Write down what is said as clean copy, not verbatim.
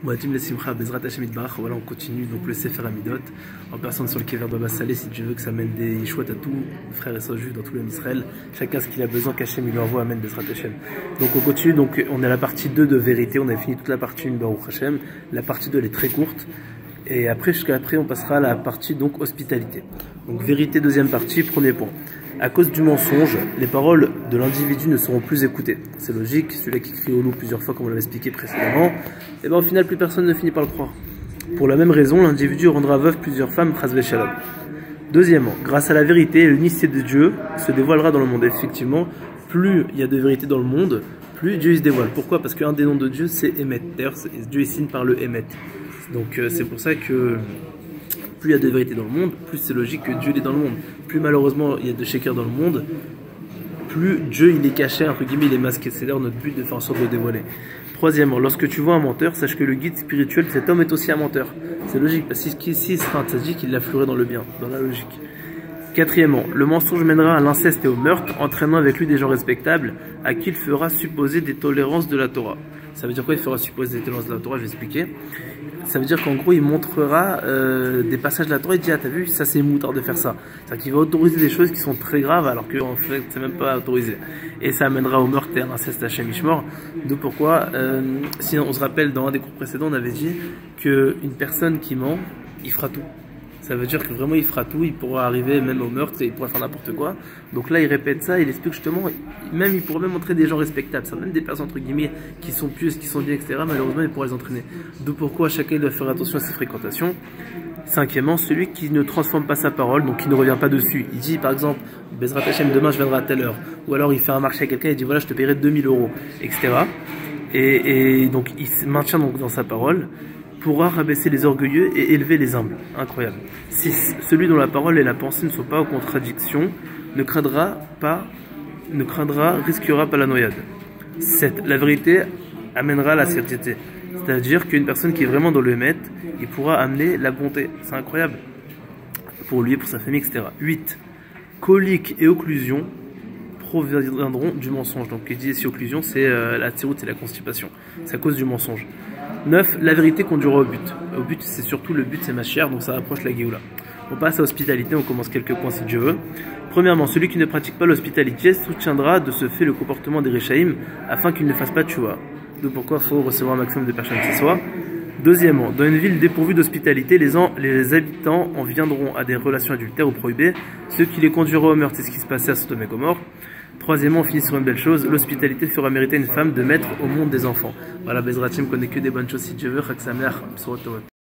Moadim le Simcha, Bezrat Hashem Itbarach. Voilà, on continue donc le Sefer Amidot en personne sur le Kever Baba Salé. Si Dieu veut que ça amène des Yishouat à tous frères et sœurs juifs dans tout le Israël, chacun ce qu'il a besoin qu'Hachem il lui envoie, amène Bezrat Hashem. Donc on continue, donc on est à la partie 2 de vérité. On a fini toute la partie 1 Baruch Hashem. La partie 2 elle est très courte. Et après, jusqu'à après, on passera à la partie donc hospitalité. Donc vérité, deuxième partie, premier point. À cause du mensonge, les paroles de l'individu ne seront plus écoutées. C'est logique, celui-là qui crie au loup plusieurs fois, comme on l'avait expliqué précédemment, et bien au final, plus personne ne finit par le croire. Pour la même raison, l'individu rendra veuve plusieurs femmes, chas shalom. Deuxièmement, grâce à la vérité, l'unicité de Dieu se dévoilera dans le monde. Et effectivement, plus il y a de vérité dans le monde, plus Dieu il se dévoile. Pourquoi? Parce qu'un des noms de Dieu, c'est Emet. D'ailleurs, Dieu il signe par le Emet. Donc c'est pour ça que plus il y a de vérité dans le monde, plus c'est logique que Dieu est dans le monde. Plus malheureusement il y a de shaker dans le monde, plus Dieu il est caché, entre guillemets, il est masqué. C'est d'ailleurs notre but de faire en sorte de le dévoiler. Troisièmement, lorsque tu vois un menteur, sache que le guide spirituel de cet homme est aussi un menteur. C'est logique, parce qu'ici il sera un tzaddik, il l'affluerait dans le bien, dans la logique. Quatrièmement, le mensonge mènera à l'inceste et au meurtre, entraînant avec lui des gens respectables, à qui il fera supposer des tolérances de la Torah. Ça veut dire quoi? Il fera supposer des tolérances de la Torah, je vais expliquer. Ça veut dire qu'en gros, il montrera des passages de la Torah, il dit, ah t'as vu, ça c'est moutard de faire ça. C'est-à-dire qu'il va autoriser des choses qui sont très graves, alors qu'en fait, c'est même pas autorisé. Et ça amènera au meurtre et à l'inceste Hachem Ishmor. D'où pourquoi, sinon on se rappelle, dans un des cours précédents, on avait dit qu'une personne qui ment, il fera tout. Ça veut dire que vraiment il fera tout, il pourra arriver même au meurtre et il pourra faire n'importe quoi. Donc là il répète ça, il explique justement, même il pourrait même montrer des gens respectables, ça même des personnes entre guillemets qui sont pieuses, qui sont bien, etc. Malheureusement il pourra les entraîner. D'où pourquoi chacun doit faire attention à ses fréquentations. Cinquièmement, celui qui ne transforme pas sa parole, donc qui ne revient pas dessus. Il dit par exemple, Bezrat Hashem demain je viendrai à telle heure. Ou alors il fait un marché à quelqu'un et dit voilà je te paierai 2000 €, etc. Et donc il se maintient donc dans sa parole, pourra rabaisser les orgueilleux et élever les humbles. Incroyable. 6. Celui dont la parole et la pensée ne sont pas en contradiction risquera pas la noyade. 7. La vérité amènera la certitude. C'est-à-dire qu'une personne qui est vraiment dans le Hémet, il pourra amener la bonté. C'est incroyable. Pour lui, pour sa famille, etc. 8. Colique et occlusion proviendront du mensonge. Donc, il dit ici occlusion, c'est la tiroute, c'est la constipation. C'est à cause du mensonge. 9. La vérité conduira au but. Au but, c'est surtout le but, c'est ma chère, donc ça rapproche la Géoula. On passe à l'hospitalité, on commence quelques points si Dieu veut. Premièrement, celui qui ne pratique pas l'hospitalité soutiendra de ce fait le comportement des Réchaïm afin qu'il ne fasse pas de tchouva. Donc pourquoi il faut recevoir un maximum de personnes ce soir. Deuxièmement, dans une ville dépourvue d'hospitalité, les habitants en viendront à des relations adultères ou prohibées, ce qui les conduira au meurtre. C'est ce qui se passait à Sodome et Gomorrhe. Troisièmement, on finit sur une belle chose, l'hospitalité fera mériter une femme de mettre au monde des enfants. Voilà, Bezratim connaît que des bonnes choses si Dieu veut, Chag Sameach, B'sorot Tovot.